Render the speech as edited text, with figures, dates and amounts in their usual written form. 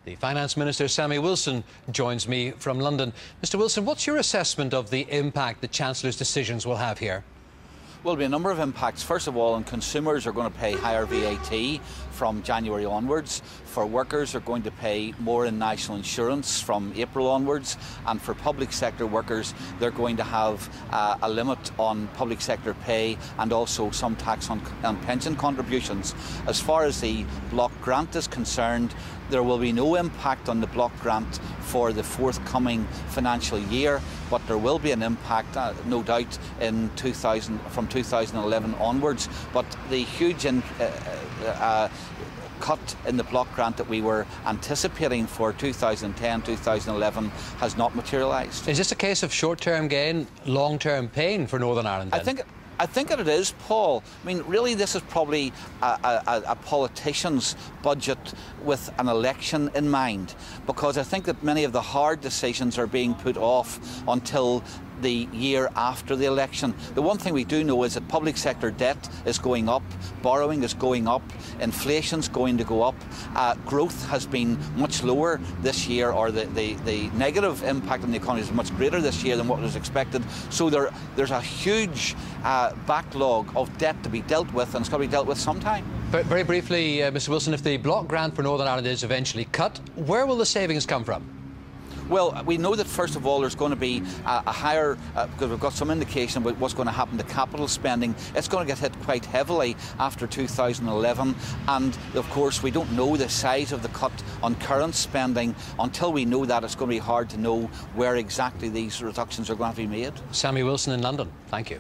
The Finance Minister Sammy Wilson joins me from London. Mr Wilson, what's your assessment of the impact the Chancellor's decisions will have here? Well, there'll be a number of impacts. First of all, consumers are going to pay higher VAT from January onwards. For workers, are going to pay more in national insurance from April onwards. And for public sector workers, they're going to have a limit on public sector pay and also some tax on pension contributions. As far as the block grant is concerned, there will be no impact on the block grant for the forthcoming financial year, but there will be an impact, no doubt, from 2011 onwards. But the huge cut in the block grant that we were anticipating for 2010-2011 has not materialised. Is this a case of short-term gain, long-term pain for Northern Ireland then? I think that it is, Paul. I mean, really, this is probably a politician's budget with an election in mind, because I think that many of the hard decisions are being put off until the year after the election. The one thing we do know is that public sector debt is going up, borrowing is going up, inflation's going to go up, growth has been much lower this year, or the negative impact on the economy is much greater this year than what was expected. So there's a huge backlog of debt to be dealt with, and it's got to be dealt with sometime. But very briefly, Mr Wilson, if the block grant for Northern Ireland is eventually cut, where will the savings come from? Well, we know that first of all there's going to be a higher, because we've got some indication about what's going to happen to capital spending. It's going to get hit quite heavily after 2011, and of course we don't know the size of the cut on current spending. Until we know that, it's going to be hard to know where exactly these reductions are going to be made. Sammy Wilson in London, thank you.